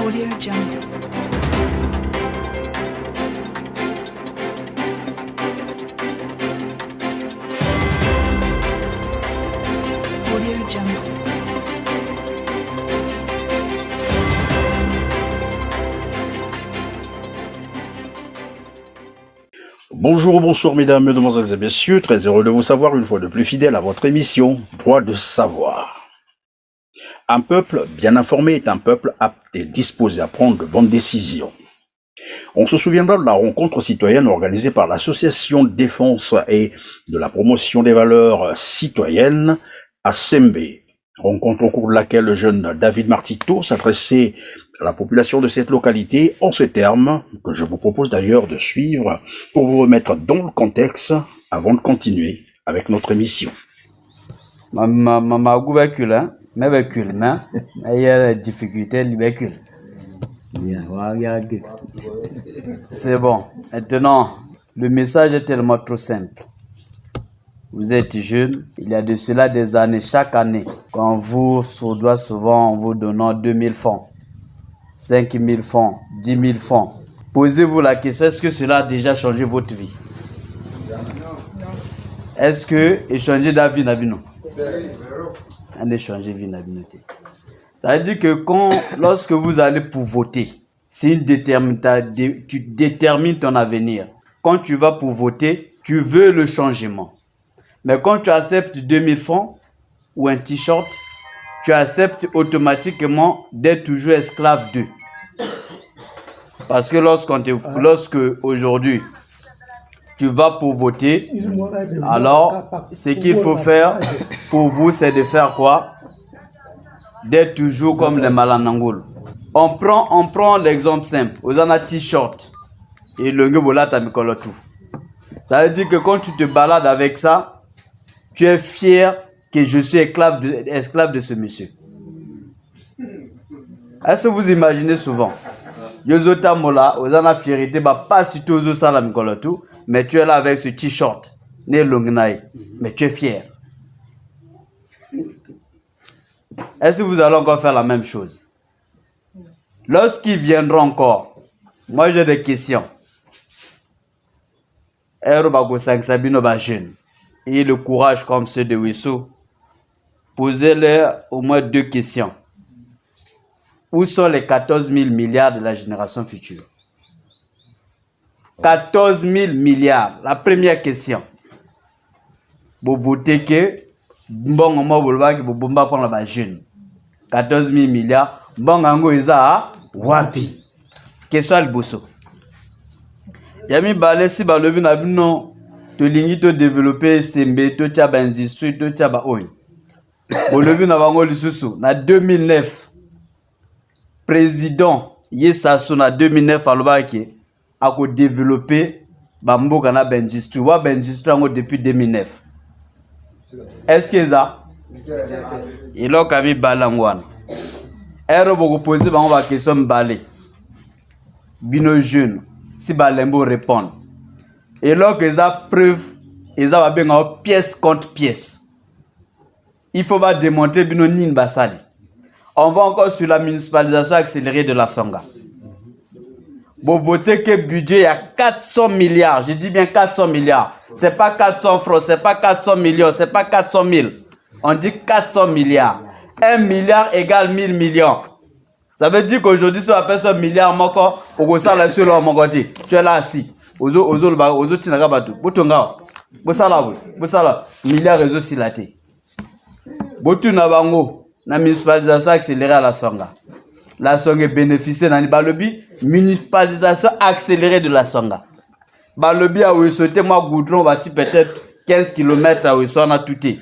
Audio Jungle. Audio Jungle. Bonjour, bonsoir mesdames, mesdemoiselles et messieurs, très heureux de vous savoir une fois de plus fidèle à votre émission Droit de savoir. Un peuple bien informé est un peuple apte et disposé à prendre de bonnes décisions. On se souviendra de la rencontre citoyenne organisée par l'Association de défense et de la promotion des valeurs citoyennes à Sembe. Rencontre au cours de laquelle le jeune David Martito s'adressait à la population de cette localité en ces termes, que je vous propose d'ailleurs de suivre pour vous remettre dans le contexte avant de continuer avec notre émission. C'est bon. Maintenant, le message est tellement trop simple. Vous êtes jeune, il y a de cela des années, chaque année, quand vous soudoie souvent en vous donnant 2000 francs, 5000 francs, 10 000 francs. Posez-vous la question, est-ce que cela a déjà changé votre vie? Est-ce que échanger d'avis n'a pas un échanger vie n'a pas. Ça veut dire que lorsque vous allez pour voter, c'est tu détermines ton avenir. Quand tu vas pour voter, tu veux le changement. Mais quand tu acceptes 2000 francs ou un t-shirt, tu acceptes automatiquement d'être toujours esclave d'eux. Parce que lorsque aujourd'hui, tu vas pour voter, alors ce qu'il faut faire pour vous, c'est de faire quoi? D'être toujours comme les Malanangoul. On prend l'exemple simple. Vous avez un t-shirt et le ngebola tamikolo tout. Ça veut dire que quand tu te balades avec ça, tu es fier que je suis esclave de ce monsieur. Est-ce que vous imaginez souvent? Yozota mola, vous avez la fierté, pas si tu oses ça la mikolo tout, mais tu es là avec ce t-shirt, né longnaï, mais tu es fier. Est-ce que vous allez encore faire la même chose? Lorsqu'ils viendront encore, moi j'ai des questions. Et le courage comme ceux de Wissou, posez-leur au moins 2 questions. Où sont les 14 000 milliards de la génération future? 14 000 milliards. La première question. Vous votez que bon, vous prendre la jeune. 14 000 milliards. Bon, ango isa wapi. Question al bosso. Yami balé si balobi na bino to lingi to développer sembe to tchaba industrie to tchaba oy. Bolobi na bango lisusu na 2009. Président Yesasso na 2009 alobaki a ko développer bamboka na industrie wa industrie ngo depuis 2009. Est-ce que ça il a kami balangwana ero boko poser bango ba question balé bino jeune si balembo répondre et là que ça preuve et ça va bien en pièce contre pièce. Il faut pas démontrer bino nin basali. On va encore sur la municipalisation accélérée de la Songa. Vous votez que budget à 400 milliards. Je dis bien 400 milliards. C'est pas 400 francs, c'est pas 400 millions, c'est pas 400 000. On dit 400 milliards. 1 milliard égale 1000 millions. Ça veut dire qu'aujourd'hui, si on appelle ça milliard, tu es là assis. Milliard réseau silaté. Botu na bango. La municipalisation accélérée à la Songa. La Songa bénéficie dans le balobi. Municipalisation accélérée de la Songa. Balobi a eu sauté moi goudron bâti peut-être 15 km à où on a tout été.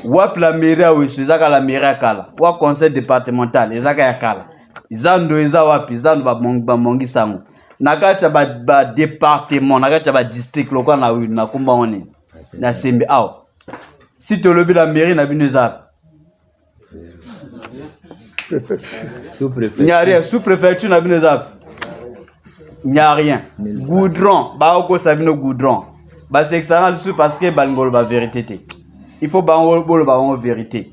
Wap la mairie a eu zaka la mairie à Kala. Wap conseil départemental ezaka ya Kala. Izando eza wapi izando ba mongi sango. Nakacha ba département nakacha ba district local na kumba oni. Na sembe aw. Si tu lobby la mairie na binezap. Il n'y a rien. Sous-préfecture n'a pas. Il n'y a rien. Goudron. Baoko sabino goudron. C'est excellent parce que Bangol va vérité. Il faut Bangol la vérité.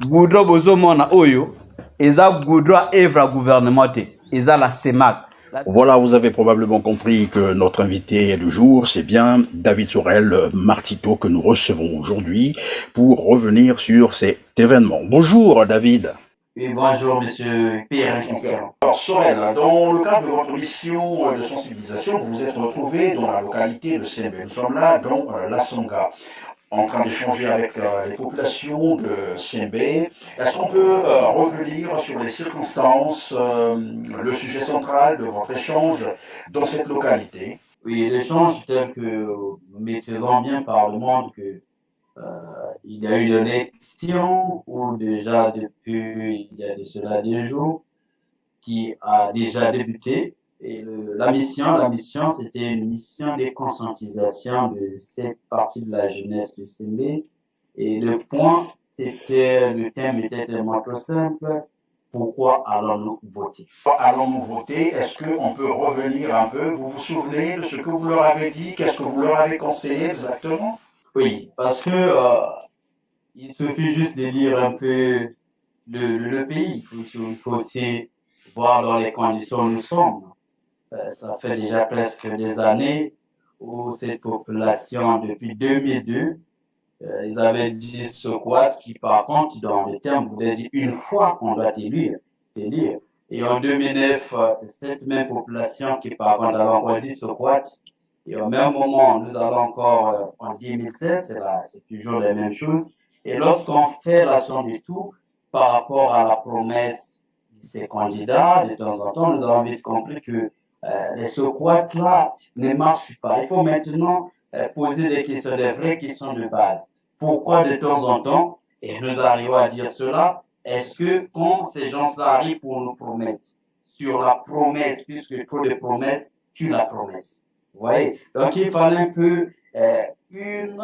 Goudron bozo mona oyo. eza goudra œuvre gouvernement te, eza la CEMAC. Voilà, vous avez probablement compris que notre invité du jour, c'est bien David Sorel Martito que nous recevons aujourd'hui pour revenir sur cet événement. Bonjour David. Oui, bonjour, monsieur Pierre. Alors Sorel, dans le cadre de votre mission de sensibilisation, vous vous êtes retrouvé dans la localité de Sembe. Nous sommes là dans la Songa, en train d'échanger avec les populations de Sembe. Est-ce qu'on peut revenir sur les circonstances, le sujet central de votre échange dans cette localité? Oui, l'échange tel que nous maîtrisons bien par le monde que il y a eu une élection où déjà depuis il y a de cela 2 jours qui a déjà débuté et la mission c'était une mission de conscientisation de cette partie de la jeunesse de Sembe et le thème était tellement trop simple. Pourquoi allons-nous voter? Allons-nous voter? Est-ce qu'on peut revenir un peu? Vous vous souvenez de ce que vous leur avez dit? Qu'est-ce que vous leur avez conseillé exactement? Oui, parce que il suffit juste de lire un peu le pays. Il faut aussi voir dans les conditions où nous sommes. Ça fait déjà presque des années où cette population, depuis 2002, ils avaient dit ce quad qui, par contre, dans le terme, voulait dire une fois qu'on doit élire. Et en 2009, c'est cette même population qui, par contre, avait encore dit ce quad. Et au même moment, nous allons encore en 2016, c'est toujours la même chose. Et lorsqu'on fait la somme de tout, par rapport à la promesse de ces candidats, de temps en temps, nous avons vite compris que les squats-là ne marchent pas. Il faut maintenant poser des questions, des vraies questions de base. Pourquoi de temps en temps, et nous arrivons à dire cela, est-ce que quand ces gens-là arrivent pour nous promettre sur la promesse, puisque trop de promesses tue la promesse. Vous voyez? Donc il fallait un peu une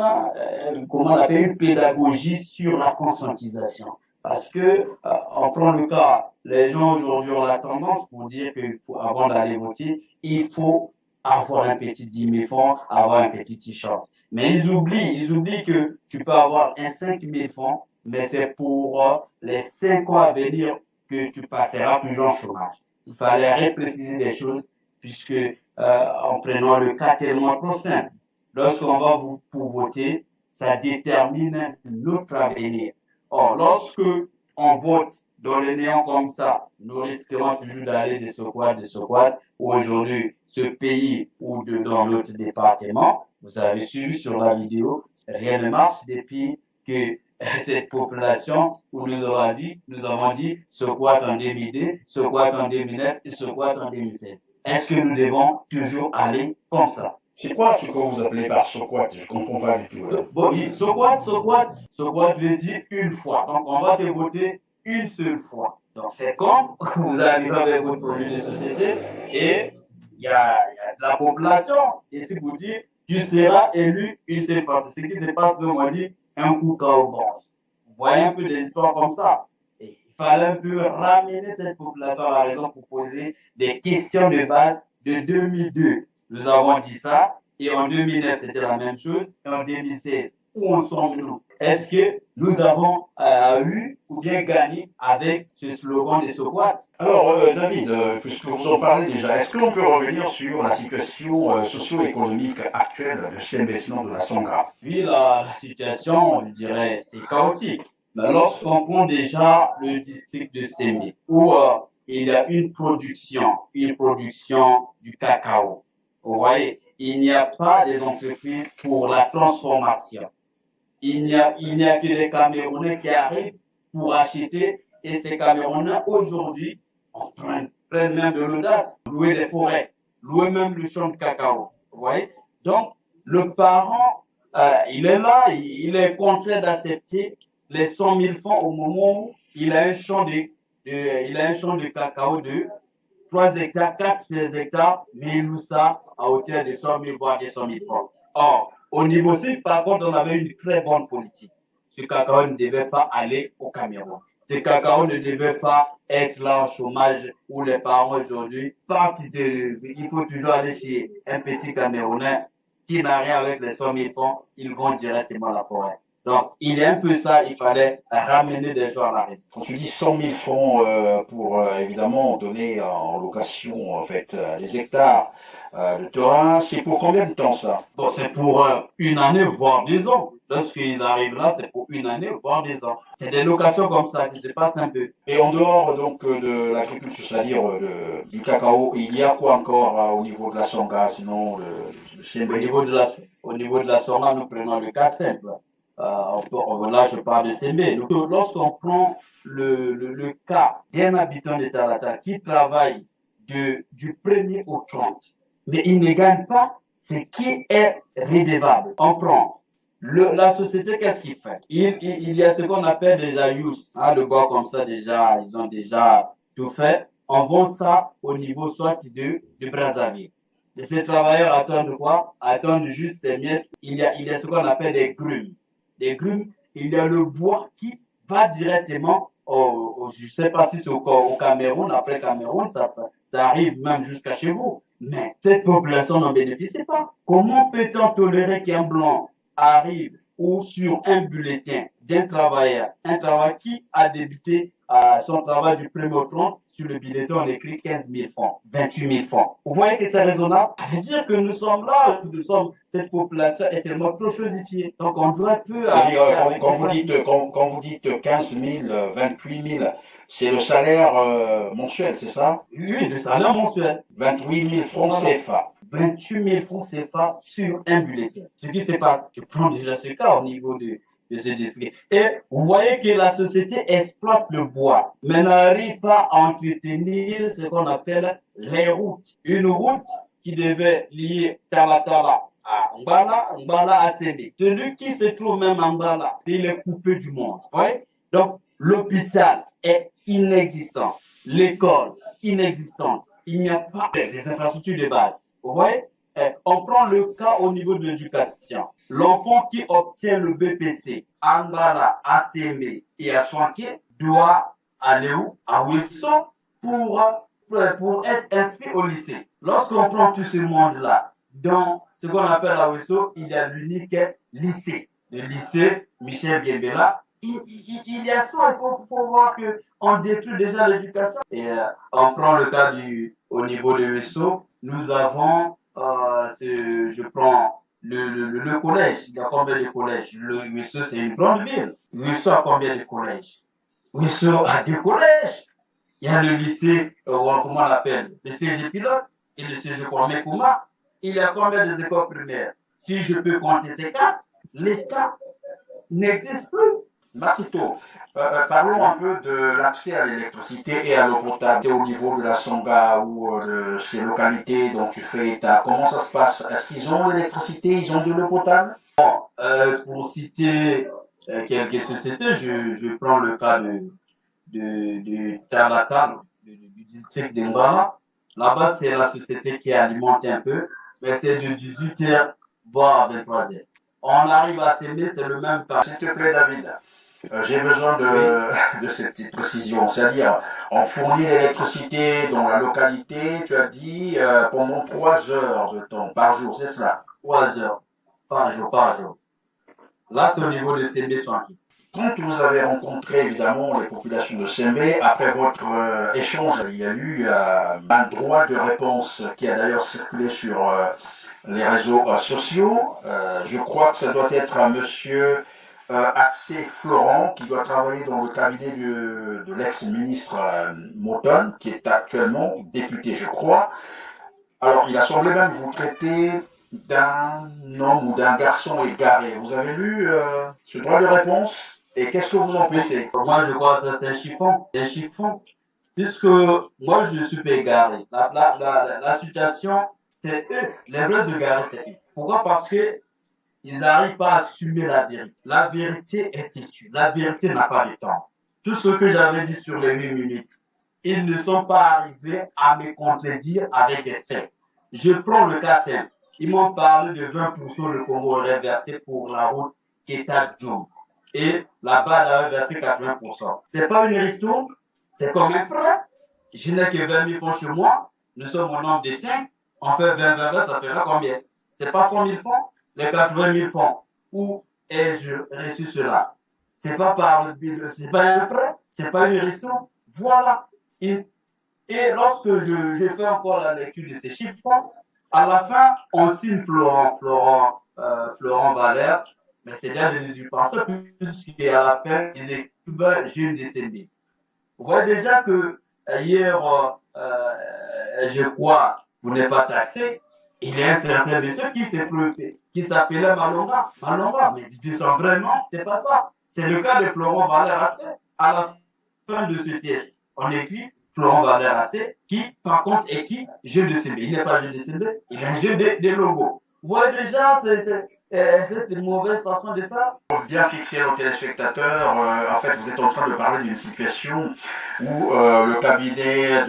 pédagogie sur la conscientisation. Parce que, on prend le cas, les gens aujourd'hui ont la tendance pour dire qu'il faut, avant d'aller voter, il faut avoir un petit 10 000 francs, avoir un petit t-shirt. Mais ils oublient que tu peux avoir un 5 000 francs, mais c'est pour les 5 ans à venir que tu passeras toujours en chômage. Il fallait repréciser des choses, puisque en prenant le cas tellement trop simple, lorsqu'on va pour voter, ça détermine notre avenir. Or, lorsque on vote dans le néant comme ça, nous risquerons toujours d'aller de ce quad, où aujourd'hui, ce pays ou dans notre département, vous avez suivi sur la vidéo, rien ne marche depuis que cette population où nous avons dit ce quad en 2002, ce quad en 2009 et ce quad en 2016. Est-ce que nous devons toujours aller comme ça? C'est quoi ce que vous appelez par squat? Je comprends pas du tout. Bon, oui, squat veut dire une fois. Donc, on va te voter une seule fois. Donc, c'est comme vous arrivez avec votre projet de société et il y a de la population. Et si vous dites, tu seras élu une seule fois. C'est ce qui se passe, comme on dit, un coup quand on pense. Vous voyez un peu des histoires comme ça. Et il fallait un peu ramener cette population à la raison pour poser des questions de base de 2002. Nous avons dit ça, et en 2009, c'était la même chose, et en 2016, où en sommes-nous? Est-ce que nous avons eu ou bien gagné avec ce slogan de Socrate? Alors, David, puisque vous en parlez déjà, est-ce que l'on peut revenir sur la situation socio-économique actuelle de Sembe, sinon de la Songa? Oui, la situation, je dirais, c'est chaotique. Mais lorsqu'on prend déjà le district de Sembe, où il y a une production du cacao, vous voyez, il n'y a pas des entreprises pour la transformation. Il n'y a que des Camerounais qui arrivent pour acheter et ces Camerounais aujourd'hui prennent même de l'audace, louer des forêts, louer même le champ de cacao. Vous voyez? Donc, le parent, il est là, il est contraint d'accepter les 100 000 francs au moment où il a un champ de cacao de 3 hectares, 4 hectares, mais il loue ça à hauteur de 100 000 voire 200 000 francs. Or, au niveau sud, par contre, on avait une très bonne politique. Ce cacao ne devait pas aller au Cameroun. Ce cacao ne devait pas être là en chômage où les parents aujourd'hui partent il faut toujours aller chez un petit Camerounais qui n'a rien avec les 100 000 francs, ils vont directement à la forêt. Donc, il y a un peu ça, il fallait ramener des gens à la raison. Quand tu dis 100 000 francs pour évidemment donner en location en fait les hectares de terrain, c'est pour combien de temps ça? Bon, c'est pour une année, voire 2 ans. Lorsqu'ils arrivent là, c'est pour une année, voire 2 ans. C'est des locations comme ça qui se passent un peu. Et en dehors donc de l'agriculture, c'est-à-dire du cacao, il y a quoi encore au niveau de la Songa, sinon le Au Sembe? niveau de la, au niveau de la SORNA, nous prenons le cas simple. Là, je parle de CB. Lorsqu'on prend le cas d'un habitant de Tarata qui travaille du 1er au 30, mais il ne gagne pas ce qui est redevable. On prend la société, qu'est-ce qu'il fait? Il y a ce qu'on appelle des ayus. Hein, le bois comme ça, déjà, ils ont déjà tout fait. On vend ça au niveau soit de Brazzaville. Et ces travailleurs attendent quoi? Attendent juste des miettes. Il y a ce qu'on appelle des grumes. Des grumes, il y a le bois qui va directement je ne sais pas si c'est au Cameroun, après Cameroun, ça arrive même jusqu'à chez vous. Mais cette population n'en bénéficie pas. Comment peut-on tolérer qu'un blanc arrive ou sur un bulletin d'un travailleur, un travail qui a débuté son travail du 1er au 30, sur le bulletin on écrit 15 000 francs, 28 000 francs. Vous voyez que c'est raisonnable? Ça veut dire que nous sommes là, cette population est tellement trop chosifiée. Donc on doit peu... Quand vous dites 15 000, 28 000, c'est le salaire mensuel, c'est ça? Oui, le salaire mensuel. 28 000 francs CFA. 28 000 francs CFA sur un bulletin. Ce qui se passe, je prends déjà ce cas au niveau de ce district. Et vous voyez que la société exploite le bois, mais n'arrive pas à entretenir ce qu'on appelle les routes. Une route qui devait lier Talatala à Mbala, Mbala à Séné. Celui qui se trouve même en Mbala, il est coupé du monde. Vous voyez? Donc, l'hôpital est inexistant. L'école, inexistante. Il n'y a pas des infrastructures de base. Vous voyez? On prend le cas au niveau de l'éducation. L'enfant qui obtient le BPC, Angara, ACM et à Soinké doit aller où? À Wilson pour être inscrit au lycée. Lorsqu'on prend tout ce monde-là, dans ce qu'on appelle à Wilson, il y a l'unique lycée. Le lycée Michel Gembela. Il y a ça, il faut voir qu'on détruit déjà l'éducation. Et on prend le cas au niveau de Wesso, nous avons, je prends le collège, il y a combien de collèges? Le Wesso, c'est une grande ville. Wesso a combien de collèges? Wesso a 2 collèges. Il y a le lycée, comment on l'appelle? Le CG Pilote et le CG Kwame Kouma. Il y a combien des écoles primaires? Si je peux compter ces 4, l'État n'existe plus. Matito, parlons un peu de l'accès à l'électricité et à l'eau potable au niveau de la Songa ou de ces localités dont tu fais état. Comment ça se passe? Est-ce qu'ils ont l'électricité? Ils ont de l'eau potable? Pour citer quelques sociétés, je prends le cas de Taratan, du district d'Embala. Là-bas, c'est la société qui alimente un peu, mais c'est de 18h voire 23h. On arrive à s'aimer, c'est le même cas. S'il te plaît, David. J'ai besoin de cette petite précision, c'est-à-dire on fournit l'électricité dans la localité, tu as dit, pendant 3 heures de temps par jour, c'est cela? 3 heures par jour. Là, c'est au niveau de CB Soinki. Quand vous avez rencontré évidemment les populations de Sembe, après votre échange, il y a eu un droit de réponse qui a d'ailleurs circulé sur les réseaux sociaux. Je crois que ça doit être un monsieur assez Florent, qui doit travailler dans le cabinet de l'ex-ministre Moton, qui est actuellement député, je crois. Alors, il a semblé même vous traiter d'un homme ou d'un garçon égaré. Vous avez lu ce droit de réponse et qu'est-ce que vous en pensez? Moi, je crois que ça, c'est un chiffon. C'est un chiffon. Puisque moi, je suis pas égaré. La situation, c'est eux. Les vrais égarés, c'est eux. Pourquoi? Parce que ils n'arrivent pas à assumer la vérité. La vérité est têtue. La vérité n'a pas de temps. Tout ce que j'avais dit sur les 8 minutes, ils ne sont pas arrivés à me contredire avec des faits. Je prends le cas simple. Ils m'ont parlé de 20% le Congo aurait versé pour la route Keta-Djoum. Et là-bas, il avait versé 80%. C'est pas une histoire, c'est comme un prêt. Je n'ai que 20 000 francs chez moi. Nous sommes au nombre de 5. On fait 20, ça fera combien? C'est pas 100 000 francs? Les 80 000 francs, ou ai-je reçu cela? C'est pas c'est pas un prêt, c'est pas une restriction. Voilà. Et lorsque je fais encore la lecture de ces chiffres, à la fin, on signe Florent Valère, mais c'est bien des usurpateurs, puisqu'à la fin, ils écrivent Jules Descendé. Vous voyez déjà que hier, je crois, vous n'êtes pas taxé. Il y a un certain monsieur qui s'appelait Malonga. Malonga, mais de son vrai nom, c'était pas ça. C'est le cas de Florent Valère. À la fin de ce test, on écrit Florent Valère, qui, par contre, est qui? Jeu de CB. Il n'est pas jeu de CB, il est un jeu de logos. Vous voyez déjà, c'est une mauvaise façon de faire. Pour bien fixer nos téléspectateurs, en fait, vous êtes en train de parler d'une situation où le cabinet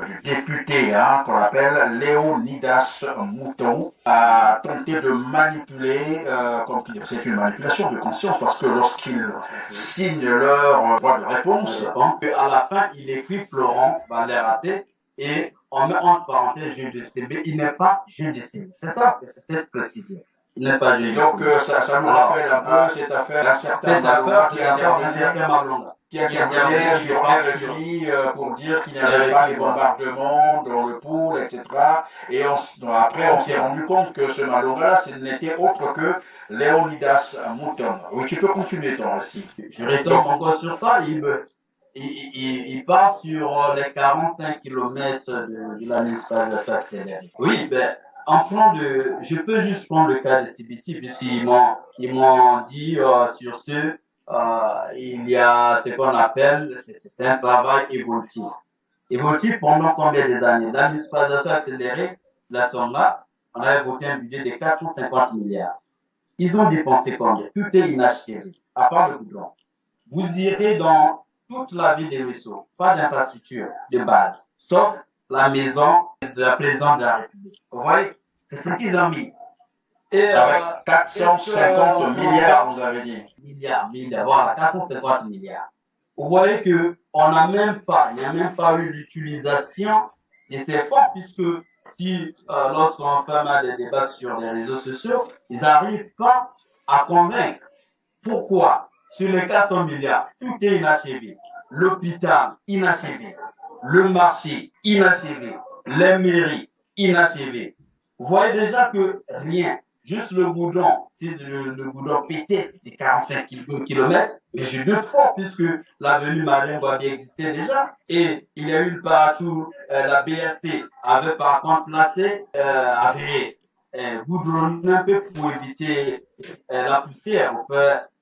du député, qu'on appelle Léonidas Mouton, a tenté de manipuler, c'est une manipulation de conscience, parce que lorsqu'ils signent leur droit de réponse, je pense qu'à la fin, il écrit Florent Valère et on met entre parenthèses jeu de CB, il n'est pas jeu de CB. C'est ça, c'est cette précision. Il n'est pas jeu de CB. Donc ça nous rappelle un peu cette affaire d'un certain Malonga qui intervenait sur RFI pour dire qu'il n'y avait pas les bombardements dans le pôle, etc. Et après, on s'est rendu compte que ce Malonga, ce n'était autre que Léonidas Mouton. Oui, tu peux continuer ton récit. Je retombe encore sur ça. Il part sur les 45 km de la municipalisation accélérée. Oui, je peux juste prendre le cas de CBT, puisqu'ils m'ont dit sur ce, il y a ce qu'on appelle, c'est un travail évolutif. Évolutif pendant combien des années? La municipalisation accélérée, la somme là, on avait voté un budget de 450 milliards. Ils ont dépensé combien? Tout est inachevé, à part le goudron. Vous irez dans toute la ville des ruisseaux, pas d'infrastructure de base, sauf la maison de la présidente de la République. Vous voyez, c'est ce qu'ils ont mis. Et avec 450 milliards, vous avez dit. Milliards, voilà, 450 milliards. Vous voyez que il n'y a même pas eu l'utilisation de ces fonds, puisque si lorsqu'on fait des débats sur les réseaux sociaux, ils n'arrivent pas à convaincre. Pourquoi? Sur les 400 milliards, tout est inachevé. L'hôpital, inachevé. Le marché, inachevé. Les mairies, inachevé. Vous voyez déjà que rien, juste le goudron, si le goudron pétait de 45 km, mais je doute fort puisque l'avenue Marion va bien exister déjà. Et il y a eu partout, la BRC avait par contre placé, avait goudronné un peu pour éviter la poussière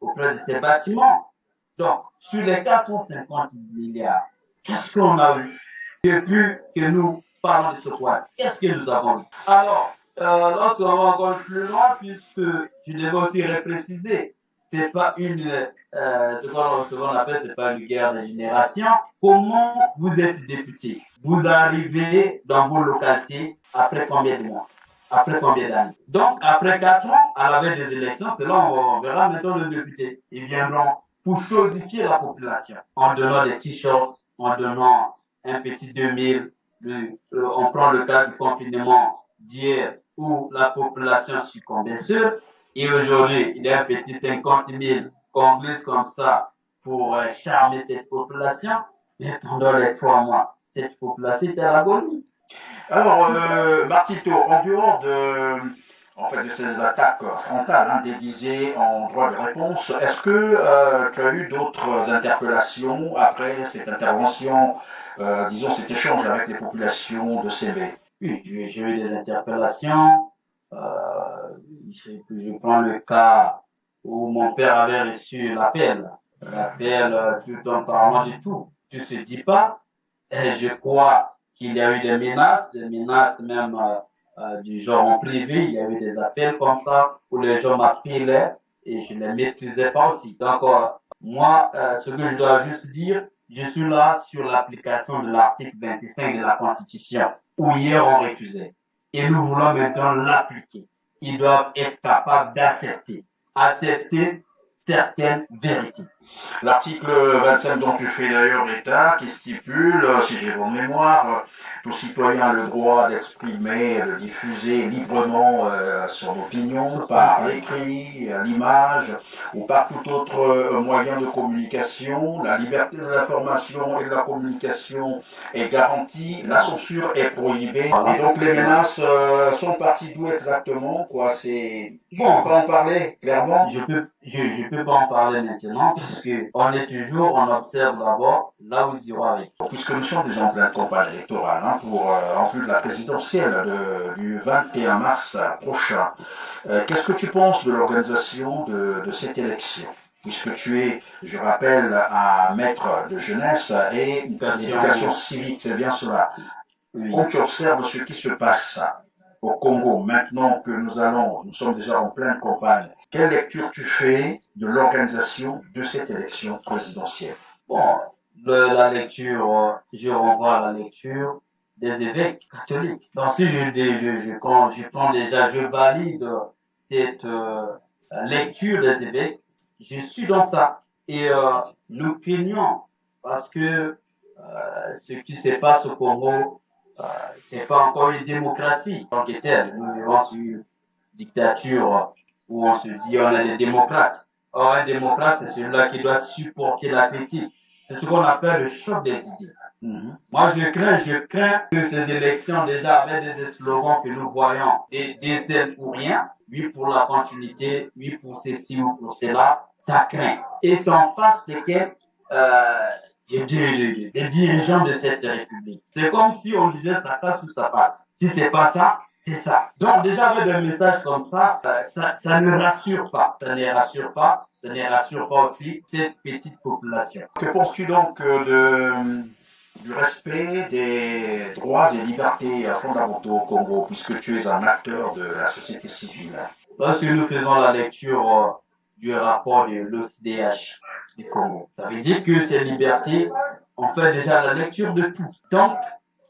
auprès de ces bâtiments. Donc, sur les 450 milliards, qu'est-ce qu'on a eu depuis que nous parlons de ce point? Qu'est-ce que nous avons eu? Alors, lorsqu'on va encore plus loin, puisque je devais aussi repréciser, c'est pas ce qu'on appelle, c'est pas une guerre de génération. Comment vous êtes député? Vous arrivez dans vos localités après combien de mois? Après combien d'années? Donc, après 4 ans, à la veille des élections, c'est là on verra maintenant le député. Ils viendront pour chosifier la population en donnant des t-shirts, en donnant un petit 2000. On prend le cas du confinement d'hier où la population succombait seule et aujourd'hui, il y a un petit 50 000 qu'on glisse comme ça pour charmer cette population. Mais pendant les 3 mois, cette population était à l'agonie. Alors, Martito, en dehors de ces attaques frontales déguisées en droit de réponse, est-ce que tu as eu d'autres interpellations après cette intervention, disons cet échange avec les populations de CB? Oui, j'ai eu des interpellations. Je prends le cas où mon père avait reçu l'appel tout en parlant du tout. Tu se dis pas. Et je crois qu'il y a eu des menaces même du genre en privé. Il y a eu des appels comme ça où les gens m'appelaient et je ne les maîtrisais pas aussi. Donc, moi, ce que je dois juste dire, je suis là sur l'application de l'article 25 de la Constitution, où hier on refusait. Et nous voulons maintenant l'appliquer. Ils doivent être capables d'accepter certaines vérités. L'article 25 dont tu fais d'ailleurs état, qui stipule, si j'ai bonne mémoire, tout citoyen a le droit d'exprimer, de diffuser librement son opinion par l'écrit, l'image ou par tout autre moyen de communication. La liberté de l'information et de la communication est garantie, la censure est prohibée. Et donc les menaces sont parties d'où exactement, quoi? C'est... Tu peux pas en parler clairement? Je peux pas en parler maintenant parce que on observe d'abord là où ils iront avec. Puisque nous sommes déjà en pleine campagne électorale, hein, en vue de la présidentielle du 21 mars prochain, qu'est-ce que tu penses de l'organisation de cette élection? Puisque tu es, je rappelle, un maître de jeunesse et éducation civique, c'est bien cela. Oui. Quand tu observes ce qui se passe au Congo, maintenant que nous sommes déjà en pleine campagne, quelle lecture tu fais de l'organisation de cette élection présidentielle? Bon, la lecture, je renvoie à la lecture des évêques catholiques. Donc si quand je prends déjà, je valide cette lecture des évêques, je suis dans ça. Et nous craignons parce que ce qui se passe au Congo, c'est pas encore une démocratie en tant que telle. Nous vivons sur une dictature où on se dit on est des démocrates. Or, un démocrate, c'est celui-là qui doit supporter la critique. C'est ce qu'on appelle le choc des idées. Moi, je crains que ces élections, déjà, avec des slogans que nous voyons, des ailes pour rien, oui pour la continuité, oui pour ceci ou pour cela, ça craint. Et c'est en face desquels des dirigeants de cette république. C'est comme si on disait ça passe ou ça passe. Si c'est pas ça, c'est ça. Donc déjà avec des messages comme ça, ça ne rassure pas. Ça ne rassure pas. Ça ne rassure pas aussi cette petite population. Que penses-tu donc du respect des droits et libertés fondamentaux au Congo, puisque tu es un acteur de la société civile? Lorsque nous faisons la lecture du rapport de l'OCDH du Congo, ça veut dire que ces libertés, on fait déjà la lecture de tout. Donc,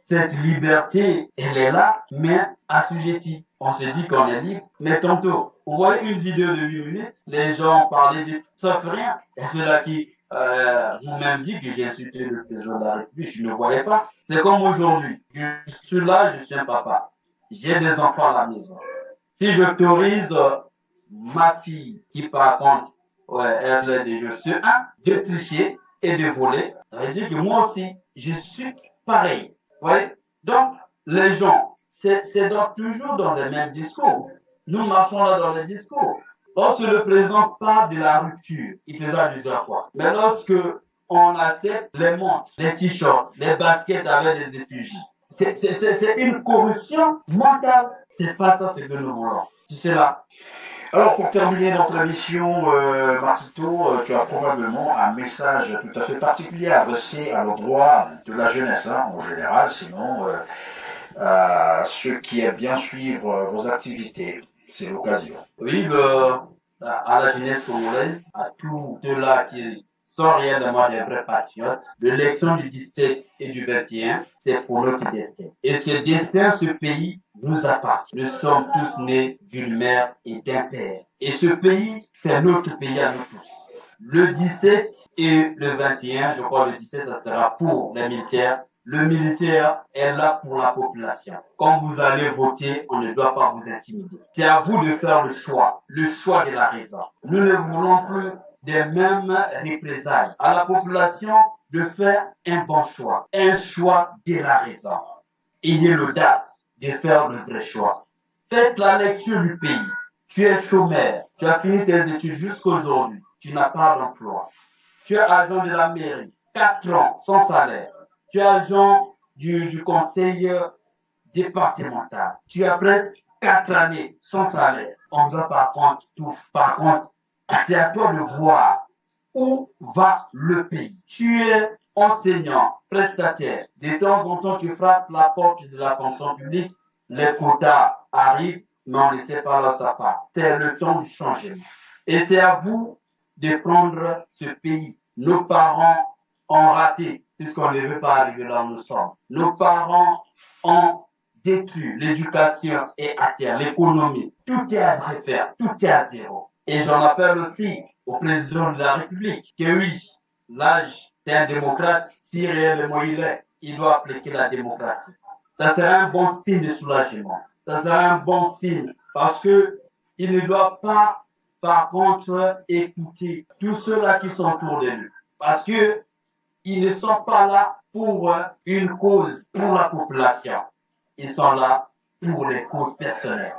cette liberté, elle est là, mais assujettie. On se dit qu'on est libre, mais tantôt, on voit une vidéo de 8 minutes, les gens parlaient de tout sauf rien, et ceux-là qui m'ont même dit que j'ai insulté le président de la République, je ne voyais pas. C'est comme aujourd'hui, je suis là, je suis un papa, j'ai des enfants à la maison. Si j'autorise ma fille qui par contre, elle est de jeu sur de tricher et de voler, ça veut dire que moi aussi, je suis pareil. Ouais. Donc, les gens, c'est toujours dans les mêmes discours. Nous marchons là dans les discours. Lorsque le président parle de la rupture, il faisait allusion à quoi? Mais lorsque on accepte les montres, les t-shirts, les baskets avec des effigies, c'est une corruption mentale. C'est pas ça ce que nous voulons. C'est là. Alors, pour terminer notre émission, Martito, tu as probablement un message tout à fait particulier adressé à l'endroit de la jeunesse, hein, en général, sinon à ceux qui aiment bien suivre vos activités. C'est l'occasion. Oui, à la jeunesse congolaise, à tous ceux-là qui sont réellement des vrais patriotes, l'élection du 17 et du 21, c'est pour notre destin. Et ce destin, ce pays, nous appartient. Nous sommes tous nés d'une mère et d'un père. Et ce pays, c'est notre pays à nous tous. Le 17 et le 21, je crois le 17, ça sera pour les militaires. Le militaire est là pour la population. Quand vous allez voter, on ne doit pas vous intimider. C'est à vous de faire le choix de la raison. Nous ne voulons plus des mêmes représailles. À la population de faire un bon choix, un choix de la raison. Ayez l'audace de faire le vrai choix. Faites la lecture du pays. Tu es chômeur, tu as fini tes études jusqu'à aujourd'hui, tu n'as pas d'emploi. Tu es agent de la mairie, 4 ans sans salaire. Tu es agent du conseil départemental. Tu as presque 4 années sans salaire. On doit par contre tout. Par contre, c'est à toi de voir où va le pays. Tu es enseignant, prestataire. De temps en temps, tu frappes la porte de la fonction publique. Les quotas arrivent, mais on ne sait pas là où ça part. C'est le temps du changement. Et c'est à vous de prendre ce pays. Nos parents ont raté, puisqu'on ne veut pas arriver là où nous sommes. Nos parents ont détruit l'éducation et à terre, l'économie. Tout est à refaire, tout est à zéro. Et j'en appelle aussi au président de la République que oui, l'âge d'un démocrate, si réellement il doit appliquer la démocratie. Ça serait un bon signe de soulagement. Ça serait un bon signe parce que il ne doit pas, par contre, écouter tous ceux-là qui sont autour de lui. Parce que ils ne sont pas là pour une cause, pour la population. Ils sont là pour les causes personnelles.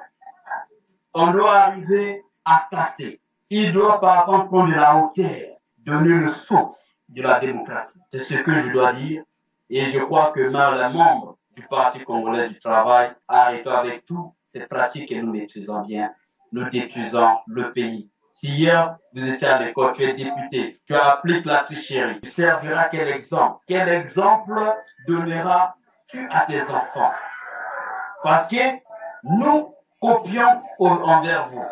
On doit arriver à casser. Il doit par contre prendre de la hauteur, donner le souffle de la démocratie. C'est ce que je dois dire. Et je crois que même les membres du Parti congolais du travail, arrêtons avec toutes ces pratiques que nous maîtrisons bien. Nous détruisons le pays. Si hier, vous étiez à l'école, tu es député, tu appliques la tricherie, tu serviras quel exemple? Quel exemple donneras-tu à tes enfants? Parce que nous copions envers vous.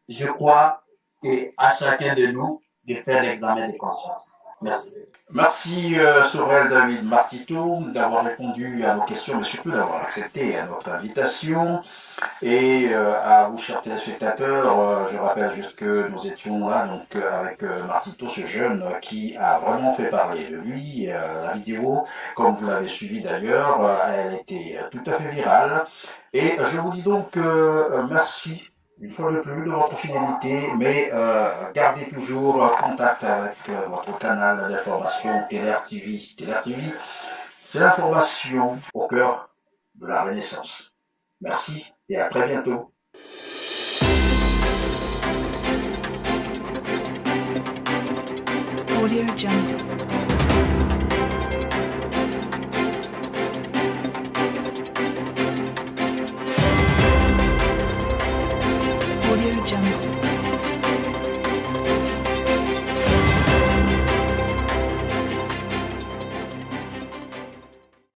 Je crois qu'à chacun de nous de faire l'examen de conscience. Merci. Merci Sorel David Martito d'avoir répondu à nos questions, mais surtout d'avoir accepté à notre invitation. Et à vous, chers téléspectateurs, je rappelle juste que nous étions là donc avec Martito, ce jeune qui a vraiment fait parler de lui. La vidéo, comme vous l'avez suivi d'ailleurs, elle était tout à fait virale. Et je vous dis donc merci une fois de plus de votre fidélité, mais gardez toujours contact avec votre canal d'information TLR TV. TLR TV, c'est l'information au cœur de la Renaissance. Merci et à très bientôt. Audio Jungle. Audio Jungle.